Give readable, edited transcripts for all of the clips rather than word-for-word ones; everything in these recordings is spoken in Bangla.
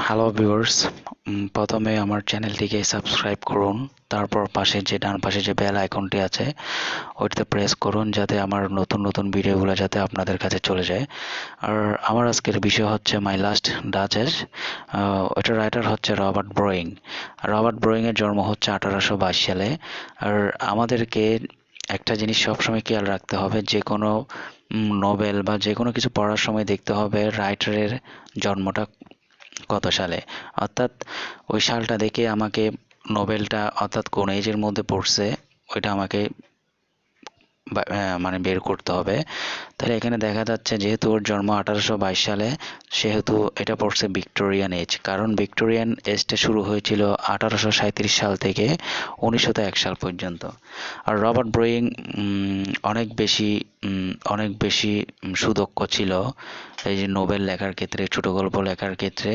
হ্যালো ভিউয়ার্স, প্রথমে আমার চ্যানেলটিকে সাবস্ক্রাইব করুন। তারপর ডান পাশে যে বেল আইকনটি আছে ওইটাতে প্রেস করুন, যাতে আমার নতুন নতুন ভিডিওগুলো যাতে আপনাদের কাছে চলে যায়। আর আমার আজকের বিষয় হচ্ছে মাই লাস্ট ডাচেস। ওইটার রাইটার হচ্ছে রবার্ট ব্রোয়িং। রবার্ট ব্রোয়িংয়ের জন্ম হচ্ছে 1822 সালে। আর আমাদেরকে একটা জিনিস সবসময় খেয়াল রাখতে হবে, যে কোনো নোবেল বা যে কোনো কিছু পড়ার সময় দেখতে হবে রাইটারের জন্মটা কত সালে। অর্থাৎ ওই সালটা দেখে আমাকে নোবেলটা অর্থাৎ কোন এজের মধ্যে পড়ছে ওইটা আমাকে মানে বের করতে হবে। তাহলে এখানে দেখা যাচ্ছে যেহেতু ওর জন্ম 1822 সালে, সেহেতু এটা পড়ছে ভিক্টোরিয়ান এজ। কারণ ভিক্টোরিয়ান এজটা শুরু হয়েছিল 1837 সাল থেকে 1901 সাল পর্যন্ত। আর রবার্ট ব্রোয়িং অনেক বেশি সুদক্ষ ছিল এই যে নোবেল লেখার ক্ষেত্রে, ছোট গল্প লেখার ক্ষেত্রে।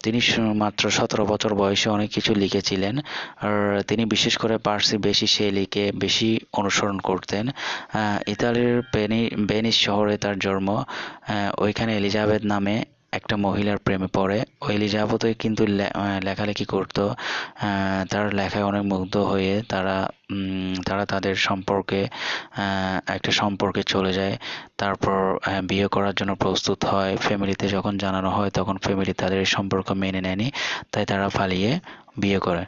তিনি মাত্র 17 বছর বয়সে অনেক কিছু লিখেছিলেন। আর তিনি বিশেষ করে পার্সি বেশি শেলীকে বেশি অনুসরণ করতেন। ইতালির ভেনিস শহরে তার জন্ম। ওইখানে এলিজাবেথ নামে একটা মহিলার প্রেমে পড়ে। ওই এলিজাবেথই কিন্তু লেখালেখি করতো। তার লেখায় অনেক মুগ্ধ হয়ে তারা তাদের সম্পর্কে একটা সম্পর্কে চলে যায়। তারপর বিয়ে করার জন্য প্রস্তুত হয়। ফ্যামিলিতে যখন জানানো হয় তখন ফ্যামিলি তাদের এই সম্পর্ক মেনে নেয়নি, তাই তারা পালিয়ে বিয়ে করে।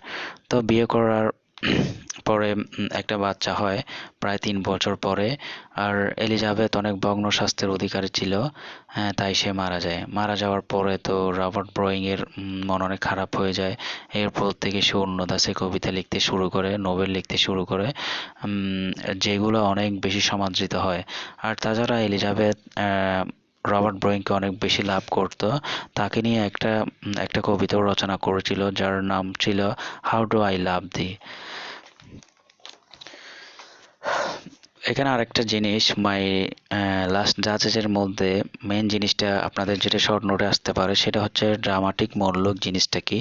তো বিয়ে করার পরে একটা বাচ্চা হয় প্রায় 3 বছর পরে। আর এলিজাবেথ অনেক ভগ্ন স্বাস্থ্যের অধিকারী ছিল, তাই সে মারা যায়। মারা যাওয়ার পরে তো রবার্ট ব্রোয়িং এর মন অনেক খারাপ হয়ে যায়। এরপর থেকে সে অন্য ধাঁচে কবিতা লিখতে শুরু করে, নোবেল লিখতে শুরু করে, যেগুলো অনেক বেশি সমাদৃত হয়। আর তাছাড়া এলিজাবেথ রবার্ট ব্রোয়িংকে অনেক বেশি লাভ করত। তাকে নিয়ে একটা কবিতাও রচনা করেছিল, যার নাম ছিল হাউ ডু আই লাভ দি। এখানে আরেকটা জিনিস, মাই লাস্ট জাজেসের মধ্যে মেন জিনিসটা আপনাদের যেটা শর্ট নোটে আসতে পারে সেটা হচ্ছে ড্রামাটিক মনোলগ। জিনিসটা কি?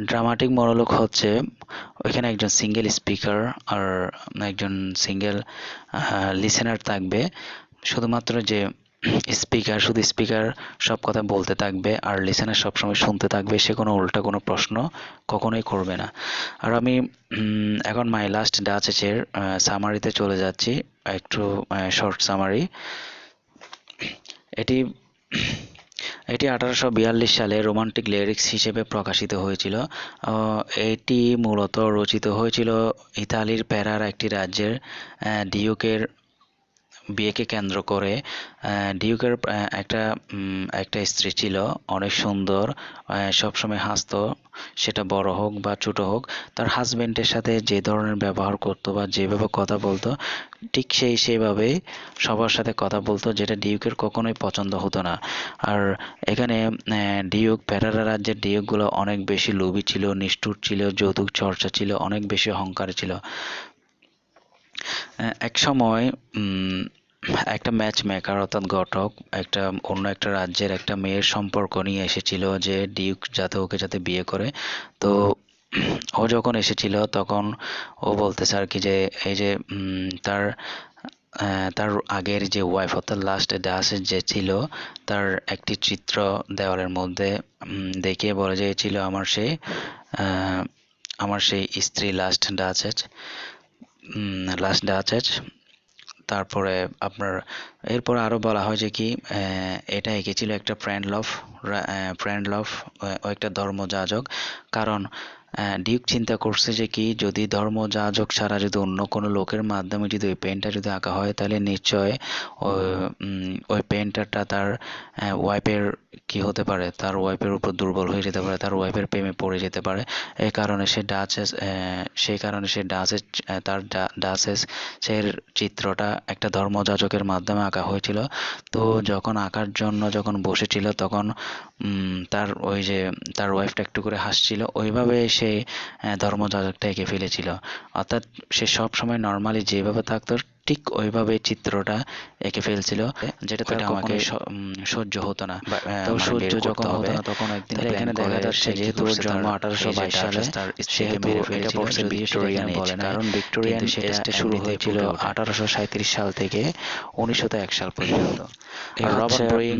ড্রামাটিক মনোলগ হচ্ছে ওইখানে একজন সিঙ্গেল স্পিকার আর একজন সিঙ্গেল লিসেনার থাকবে। শুধুমাত্র যে শুধু স্পিকার সব কথা বলতে থাকবে আর লিসেনার সবসময় শুনতে থাকবে, সে কোনো উল্টা কোনো প্রশ্ন কখনোই করবে না। আর আমি এখন মাই লাস্ট ডাচেসের সামারিতে চলে যাচ্ছি, একটু শর্ট সামারি। এটি এটি 1842 সালে রোমান্টিক লিরিক্স হিসেবে প্রকাশিত হয়েছিল। এটি মূলত রচিত হয়েছিল ইতালির পেরার একটি রাজ্যের ডিউকের বিয়েকে কেন্দ্র করে। ডিউকের একটা স্ত্রী ছিল, অনেক সুন্দর, সবসময় হাসতো, সেটা বড় হোক বা ছোট হোক। তার হাজবেন্ডের সাথে যে ধরনের ব্যবহার করতো বা যেভাবে কথা বলতো, ঠিক সেইভাবে সবার সাথে কথা বলতো, যেটা ডিউকের কখনোই পছন্দ হতো না। আর এখানে পেরারা রাজ্যের ডিউকগুলো অনেক বেশি লোভী ছিল, নিষ্ঠুর ছিল, যৌতুক চর্চা ছিল, অনেক বেশি অহংকারী ছিল। এক সময় একটা ম্যাচ মেকার অর্থাৎ ঘটক অন্য একটা রাজ্যের একটা মেয়ের সম্পর্ক নিয়ে এসেছিল, যে ডিউক ওকে যাতে বিয়ে করে। তো ও যখন এসেছিল তখন ও বলতেছে আর কি, যে এই যে তার তার আগের যে ওয়াইফ অর্থাৎ লাস্ট ডাচেস যে ছিল, তার একটি চিত্র দেওয়ালের মধ্যে দেখিয়ে বলে যে ছিল আমার সেই স্ত্রী লাস্ট ডাচেস। তারপরে আপনার এরপর আরো বলা হয় যে কি, এটা এঁকেছিল একটা ফ্রেন্ড লভ ও একটা ধর্মযাজক। কারণ ডিউক চিন্তা করছে যে কি, যদি ধর্মযাজক ছাড়া যদি অন্য কোনো লোকের মাধ্যমে যদি ওই পেনটা যদি আঁকা হয়, তাহলে নিশ্চয় ওই পেন্টারটা তার ওয়াইফের কি হতে পারে, তার ওয়াইফের উপর দুর্বল হয়ে যেতে পারে, তার ওয়াইফের প্রেমে পড়ে যেতে পারে। সেই কারণে সে ডাচেস সের চিত্রটা একটা ধর্মযাজকের মাধ্যমে আঁকা হয়েছিল। তো যখন বসেছিল তখন তার ওয়াইফটা একটু করে হাসছিল, ওইভাবে সে ধর্মযাজকটা এঁকে ফেলেছিল। অর্থাৎ সে সব সময় নর্মালি যেভাবে থাকতো ঠিক ওইভাবে চিত্রটা এঁকে ফেলছিল, যেটা তার কখনোই সহ্য হতো না। তো সহ্য যখন হতো না তখন একদিন এখানে দেখা যাচ্ছে যেহেতু ওর জন্ম 1822 সালে, সেহেতু এটা পড়ছে ভিক্টোরিয়ান এজ, কারণ ভিক্টোরিয়ান এজটা শুরু হয়েছিল 1837 সাল থেকে 1901 সাল পর্যন্ত। আর রবার্ট ব্রুইং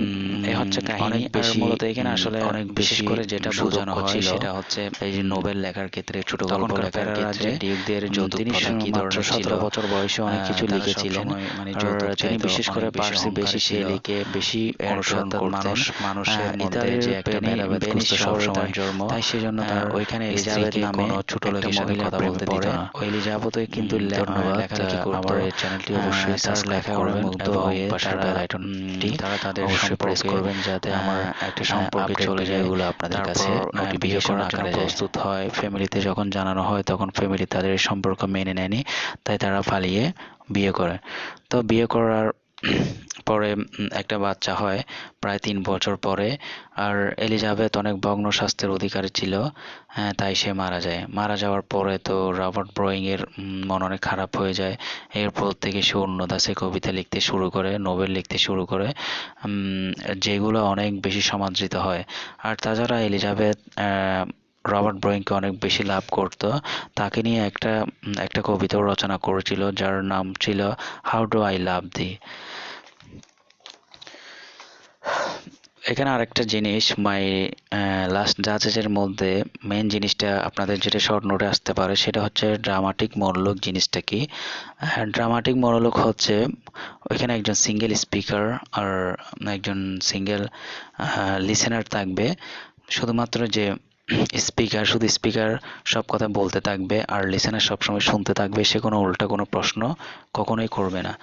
এ হচ্ছে কাহিনী, আর মূলত এখানে আসলে অনেক বিশেষ করে যেটা বোঝানো হয় সেটা হচ্ছে এই যে নোবেল লেখার ক্ষেত্রে, ছোট গল্প লেখার ক্ষেত্রে ডিউকদের যৌতুক প্রথা কি ধরনের ছিল। 17 বছর বয়সে অনেক কিছু লিখেছিলেন, মানে যৌতুক তিনি বিশেষ করে পার্সি বেশি শেলিকে বেশি অনুসরণ করতেন। মানুষের মধ্যে যে একটা ভেদাভেদ খুঁজতে সবসময় জন্ম, তাই সেজন্য তার ওইখানে এলিজাবেথ নামে একটা মহিলার প্রেমে পড়ে। ওই এলিজাবেথই কিন্তু লেখালেখি করতো। আমার এই চ্যানেলটি অবশ্যই সাবস্ক্রাইব করবেন এবং পাশের বেল আইকনটি তারা তাদের অবশ্যই প্রেস করবেন, যাতে আমার একটা সম্পর্কে চলে যায় এগুলো আপনাদের কাছে নোটিফিকেশন আকারে প্রস্তুত হয়। ফ্যামিলিতে যখন জানানো হয় তখন ফ্যামিলি তাদের সম্পর্ক মেনে নেয়নি, তাই তারা পালিয়ে বিয়ে করে। তো বিয়ে করার পরে একটা বাচ্চা হয় প্রায় 3 বছর পরে। আর এলিজাবেথ অনেক ভগ্ন স্বাস্থ্যের অধিকারী ছিল, তাই সে মারা যায়। মারা যাওয়ার পরে তো রবার্ট ব্রুইং এর মন অনেক খারাপ হয়ে যায়। এরপর থেকে সে অন্য দাসে কবিতা লিখতে শুরু করে, নোবেল লিখতে শুরু করে, যেগুলো অনেক বেশি সমাদৃত হয়। আর তাছাড়া এলিজাবেথ রবার্ট ব্রুইংকে অনেক বেশি লাভ করত। তাকে নিয়ে একটা কবিতাও রচনা করেছিল, যার নাম ছিল হাউ ডু আই লাভ দি। এখানে আরেকটা জিনিস, মাই লাস্ট জাজেসের মধ্যে মেন জিনিসটা আপনাদের যেটা শর্ট নোটে আসতে পারে সেটা হচ্ছে ড্রামাটিক মনোলগ। জিনিসটা কি? ড্রামাটিক মনোলগ হচ্ছে ওইখানে একজন সিঙ্গেল স্পিকার আর একজন সিঙ্গেল লিসেনার থাকবে। শুধুমাত্র যে শুধু স্পিকার সব কথা বলতে থাকবে আর লিসেনার সবসময় শুনতে থাকবে, সে কোনো উল্টা কোনো প্রশ্ন কখনোই করবে না।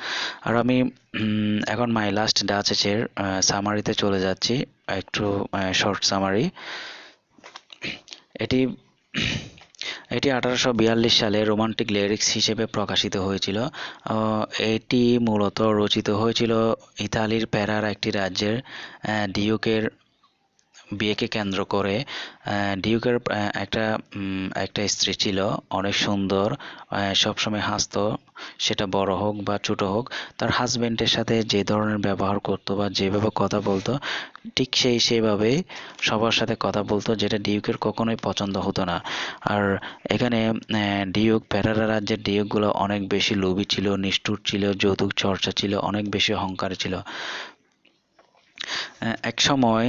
আর আমি এখন মাই লাস্ট ডাচেসের সামারিতে চলে যাচ্ছি, একটু শর্ট সামারি। এটি 1842 সালে রোমান্টিক লিরিক্স হিসেবে প্রকাশিত হয়েছিল। এটি মূলত রচিত হয়েছিল ইতালির পেরার একটি রাজ্যের ডিউকের বিয়েকে কেন্দ্র করে। ডিউকের একটা স্ত্রী ছিল, অনেক সুন্দর, সবসময় হাসতো, সেটা বড় হোক বা ছোট হোক। তার হাজবেন্ডের সাথে যে ধরনের ব্যবহার করতো বা যেভাবে কথা বলতো, ঠিক সেইভাবেই সবার সাথে কথা বলতো, যেটা ডিউকের কখনোই পছন্দ হতো না। আর এখানে পেরারা রাজ্যের ডিউকগুলো অনেক বেশি লোভী ছিল, নিষ্ঠুর ছিল, যৌতুক চর্চা ছিল, অনেক বেশি অহংকারী ছিল। এক সময়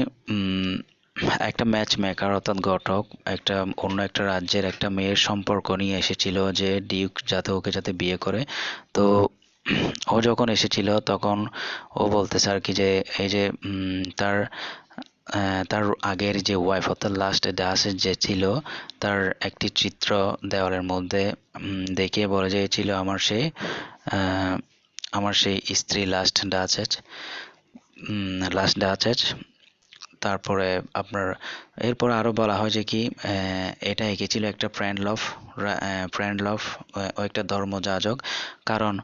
একটা ম্যাচ মেকার অর্থাৎ ঘটক অন্য একটা রাজ্যের একটা মেয়ের সম্পর্ক নিয়ে এসেছিল, যে ডিউক যাতে বিয়ে করে। তো ও যখন এসেছিল তখন ও বলতেছে আর কি, যে এই যে তার আগের যে ওয়াইফ অর্থাৎ লাস্ট ডাচেস যে ছিল, তার একটি চিত্র দেওয়ালের মধ্যে দেখিয়ে বলে যে ছিল আমার সেই স্ত্রী লাস্ট ডাচেস। তারপরে এরপর আরও বলা হয় যে কি, এটা এঁকেছিল একটা ফ্রেন্ড লভ ও একটা ধর্মযাজক। কারণ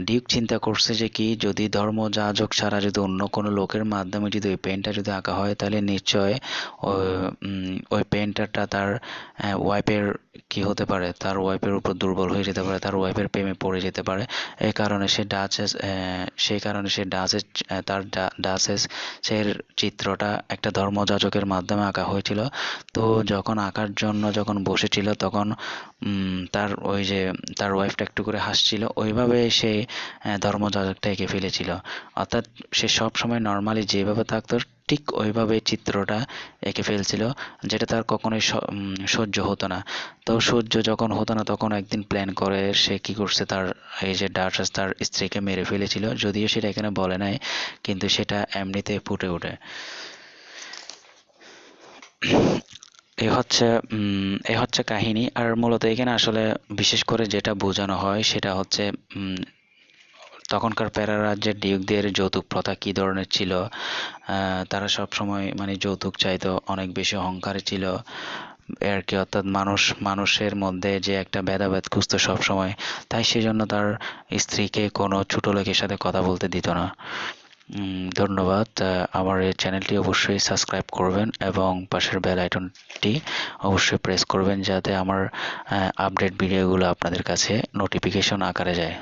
ডিউক চিন্তা করছে যে কি, যদি ধর্মযাজক ছাড়া যদি অন্য কোনো লোকের মাধ্যমে যদি ওই পেনটা যদি আঁকা হয়, তাহলে নিশ্চয় ওই পেন্টারটা তার ওয়াইফের কি হতে পারে, তার ওয়াইফের উপর দুর্বল হয়ে যেতে পারে, তার ওয়াইফের প্রেমে পড়ে যেতে পারে। এই কারণে সে ডাচেস সের চিত্রটা একটা ধর্মযাজকের মাধ্যমে আঁকা হয়েছিল। তো যখন আঁকার জন্য যখন বসেছিল তখন তার ওয়াইফটা একটু করে হাসছিল, ওইভাবে সে ধর্মযাজকটা এঁকে ফেলেছিল। অর্থাৎ সে সব সময় নর্মালি যেভাবে থাকতো ঠিক ওইভাবে চিত্রটা এঁকে ফেলছিল, যেটা তার কখনোই সহ্য হতো না। তো সহ্য যখন হতো না তখন একদিন প্ল্যান করে সে কি করছে, তার এই যে ডাচেস তার স্ত্রীকে মেরে ফেলেছিল। যদিও সেটা এখানে বলে নাই, কিন্তু সেটা এমনিতে ফুটে ওঠে। এ হচ্ছে কাহিনী। আর মূলত এখানে আসলে বিশেষ করে যেটা বোঝানো হয় সেটা হচ্ছে তখনকার প্যারা রাজ্যের ডিউকদের যৌতুক প্রথা কী ধরনের ছিল। তারা সব সময় মানে যৌতুক চাইতো, অনেক বেশি অহংকারী ছিল আর কি। অর্থাৎ মানুষের মধ্যে যে একটা ভেদাভেদ খুঁজতো সব সময়, তাই সেজন্য তার স্ত্রীকে কোনো ছোট লোকের সাথে কথা বলতে দিত না। ধন্যবাদ। আমার এই চ্যানেলটি অবশ্যই সাবস্ক্রাইব করবেন এবং পাশের বেল আইকনটি অবশ্যই প্রেস করবেন, যাতে আমার আপডেট ভিডিওগুলো আপনাদের কাছে নোটিফিকেশন আকারে যায়।